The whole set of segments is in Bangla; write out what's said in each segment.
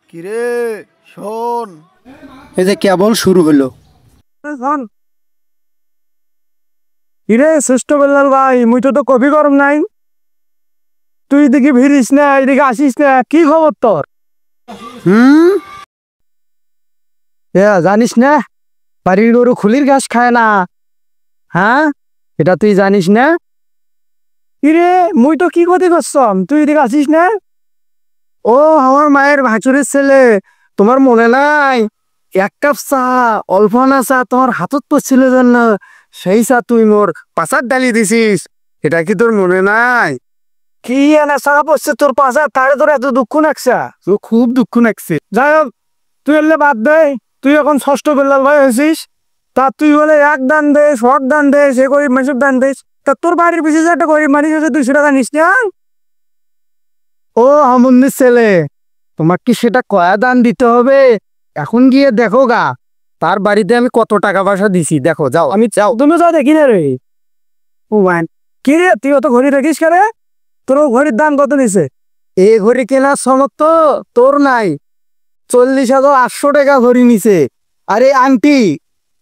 কিরে শোন। এই যে কেবল শুরু হলো। কিরে শ্রেষ্ঠ বেলাল ভাই, মুই তো কফি গরম নাই। তুই এদিকে ভিড়িস না, এদিকে আসিস না, কি খবর তোর? হুম জানিস না বাড়ির গরু খুলির ঘাস খায় না? হ্যাঁ, এটা তুই জানিস না? কিরে মুই তো কি ক্ষতি করছম, তুই এদিকে আসিস না? ও আমার মায়ের ভাঁচুরের ছেলে, তোমার মনে নাই? এক কাপ চা, অল্প না চা তোমার হাতত পড়ছিল জন্য সেই চা তুই মোর পাচার ডালি দিছিস, এটা কি তোর মনে নাই? কি এনে চা পড়ছে তোর পাশা, তারে তোর এত দুঃখ নাকছা? তো খুব দুঃখ নাকছে। যাই হোক, তুই এলে বাদ দে। তুই এখন ষষ্ঠ বেলাল ভাই হয়েছিস, তা তুই বলে এক দান দেশ, হক দান দেশ, এ গরিব মানুষের দান দেশ। তা তোর বাড়ির পিছিয়ে যে একটা গরিব মানুষ আছে, 200 টাকা নিস না? ও আমন্দির ছেলে, তোমার কি সেটা কয়া দান দিতে হবে? এখন গিয়ে দেখো গা তার বাড়িতে আমি কত টাকা পয়সা দিছি, দেখো যাও। আমি যাও, তুমি যাও দেখি না রে। ও মান, কি রে তুই অত ঘড়ি রাখিস কেন? তোর ঘড়ির দাম কত দিছে? এই ঘড়ি কেনার সমর্থ তোর নাই। 40,800 টাকা ঘড়ি নিছে। আরে আংটি,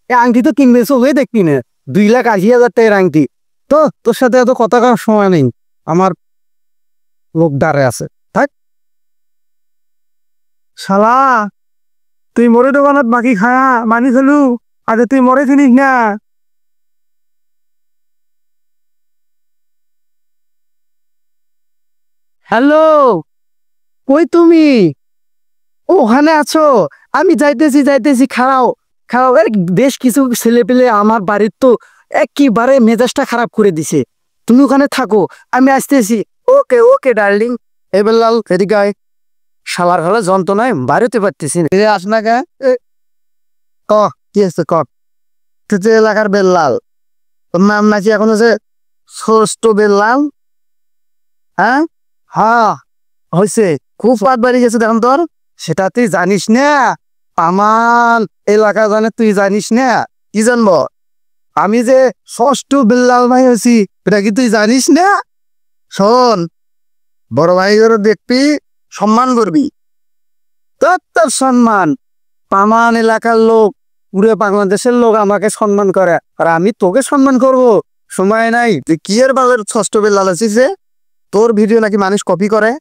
এই আংটি তো কিনবে চোখে দেখবি না, 2,80,000 টাকার আংটি। তো তোর সাথে এত কথা কওয়ার সময় নেই, আমার লোক দাঁড়ে আছে, থাক। শালা, তুই মরে দোকানত বাকি খায়া মানি খেলু, আরে তুই মরে চিনিস না। হ্যালো, কই তুমি? ওখানে আছো? আমি যাইতেছি যাইতেছি, খাড়াও খাড়াও। এর বেশ কিছু ছেলে পেলে আমার বাড়ির তো একেবারে মেজাজটা খারাপ করে দিছে। তুমি ওখানে থাকো, আমি আসতেছি। ওকে ওকে ডার্লিং। এ বেলাল এদিকে আয়। শালার হলে যন্ত্রণায় বাড়িতে পারতেছি না। আস না কে? ক কি আছে ক? তুই যে এলাকার বেল্লাল, তোর নাম নাকি এখন আছে ষষ্ঠ বেল্লাল? হ্যাঁ হ্যাঁ, হয়েছে। খুব পাত বাড়ি গেছে দেখুন তোর। সেটা তুই জানিস না? আমার এলাকা জানে, তুই জানিস না? কি জানবো? আমি যে ষষ্ঠ বেল্লাল ভাই হয়েছি, এটা কি তুই জানিস না? শোন, বড় ভাই করে দেখবি, সম্মান করবি। তোর সম্মান, পামান এলাকার লোক, পুরো বাংলাদেশের লোক আমাকে সম্মান করে, আর আমি তোকে সম্মান করব? সময় নাই। তুই কি এর বালের ষষ্ঠ বেল্লাল আছিস যে? তোর ভিডিও নাকি মানুষ কপি করে?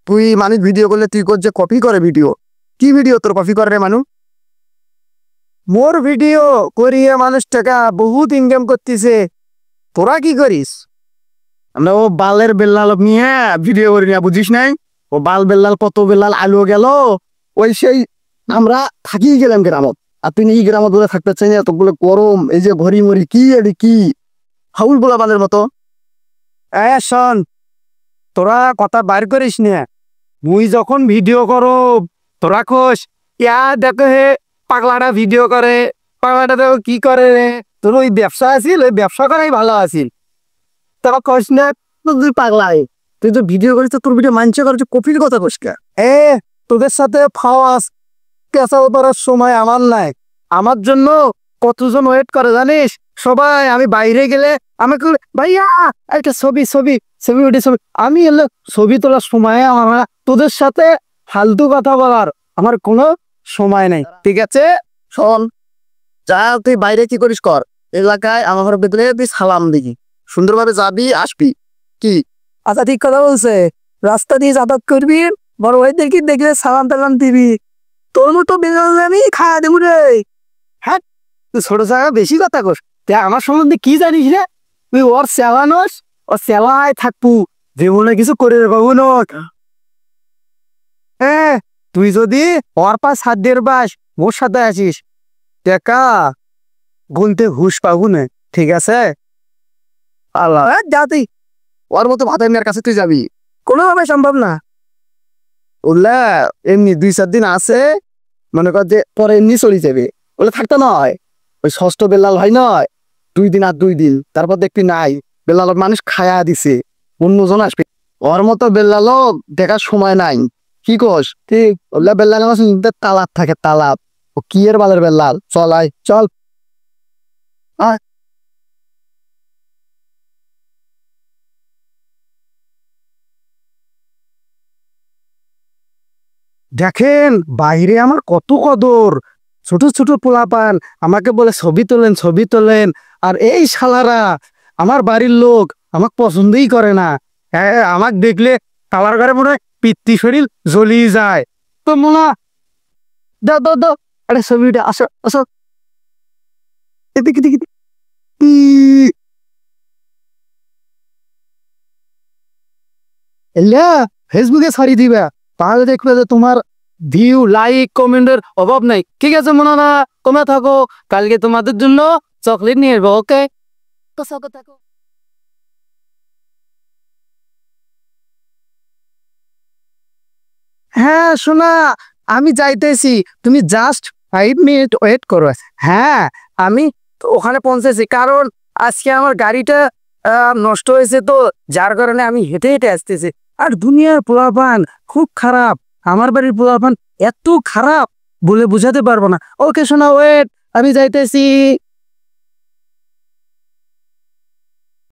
তুই মানুষ ভিডিও করলে তুই কর যে কপি করে ভিডিও। কি ভিডিও তোর কপি করে রে মানুষ? মোর ভিডিও করিয়ে মানুষ টাকা বহুত ইনকাম করতেছে, তোরা কি করিস? আমরা ও বালের বেল্লাল নিয়ে ভিডিও করি না, বুঝিস নাই? ও বাল বেল্লাল কত বেল্লাল আলো গেল, ওই সেই আমরা থাকিয়ে গেলাম গ্রামত। আর তুই এই গ্রামত বলে থাকতে চাই না? তো বলে গরম, এই যে ভরি মরি কি এডি কি হাউল বলা বালের মতো। শোন, তোরা কথা বাইর করিস না। মুই যখন ভিডিও করো তোরা কোস ইয়া দেখো হে পাগলাটা ভিডিও করে, পাগলাটা দেখো কি করে রে। তোর ওই ব্যবসা আছিল, ওই ব্যবসা করাই ভালো আছিল। তোরা কোস না তুই পাগলাই, তুই তো ভিডিও করিস, তোর ভিডিও মানছে করে, কপির কথা কোস কে? তোদের সাথে ফাওয়াস কেঁচাও করার সময় আমার নাই। আমার জন্য কতজন ওয়েট করে জানিস? সবাই আমি বাইরে গেলে আমাকে ভাইয়া একটা ছবি ছবি ছবি উঠে ছবি। আমি এলে ছবি তোলার সময় আমার না। তোদের সাথে ফালতু কথা বলার আমার কোনো সময় নাই, ঠিক আছে? শোন, যা তুই বাইরে কি করিস কর, এলাকায় আমার ভেতরে তুই সালাম দিবি, সুন্দরভাবে যাবি আসবি। কি? আচ্ছা ঠিক কথা বলছে। রাস্তা দিয়ে যাতায়াত করবি, বড় ভাইদেরকে দেখলে সালাম টালাম দিবি। তোর মতো বেঙ্গল আমি খাওয়া দেবো রে। হ্যাঁ, তুই ছোট জায়গা বেশি কথা কর। তুই আমার সম্বন্ধে কি জানিস রে? তুই ওর সেলানোস, ওর সেলায় থাকবু, জীবনে কিছু করে পাবো না। তুই যদি ওর পাশ হাত দিয়ে বাস, ওর সাথে আসিস, টেকা গুনতে ঘুষ পাবো না, ঠিক আছে? আল্লাহ যা, তুই ওর মতো ভাতাই মেয়ের কাছে তুই যাবি? কোনোভাবে সম্ভব না। ওলা এমনি 2-4 দিন আছে, মনে কর যে পরে এমনি চলে যাবে, ওলে থাকতে নয়। ওই ষষ্ঠ বেল্লাল ভাই নয়, 2 দিন আর 2 দিন তারপর দেখবি নাই, বেল্লাল মানুষ খায়া দিছে, অন্যজন আসবে। ওর মতো বেল্লালও দেখার সময় নাই। কি কস? ঠিক ওলা বেল্লাল তালাব থাকে, তালাব। ও কি এর বালের বেল্লাল? চল আয় চল। দেখেন বাইরে আমার কত কদর, ছোট ছোট পোলাপান আমাকে বলে ছবি তোলেন ছবি তোলেন। আর এই শালারা আমার বাড়ির লোক আমাকে পছন্দই করে না। হ্যাঁ, আমাকে দেখলে তালার ঘরে মনে হয় পিত্তি শরীর জ্বলিয়ে যায়। তো মোনা দাও দাও দাও আরে ছবিটা, আসো আসো এদিকে এদিকে এদিকে। এলা ফেসবুকে ছাড়ি দিবা, তাহলে দেখবে যে তোমার ভিউ লাইক কমেন্টের অভাব নাই। ঠিক আছে মনে না, তোমরা থাকো, কালকে তোমাদের জন্য চকলেট নিয়ে আসবো। ওকে, হ্যাঁ শোনা, আমি যাইতেছি, তুমি জাস্ট 5 মিনিট ওয়েট করো। হ্যাঁ, আমি তো ওখানে পৌঁছেছি, কারণ আজকে আমার গাড়িটা নষ্ট হয়েছে, তো যার কারণে আমি হেঁটে হেঁটে আসতেছি। আর দুনিয়ার পোলাপান খুব খারাপ, আমার বাড়ির পোলাপান এত খারাপ বলে বোঝাতে পারবো না। ওকে শোনা, ওয়েট, আমি যাইতেছি।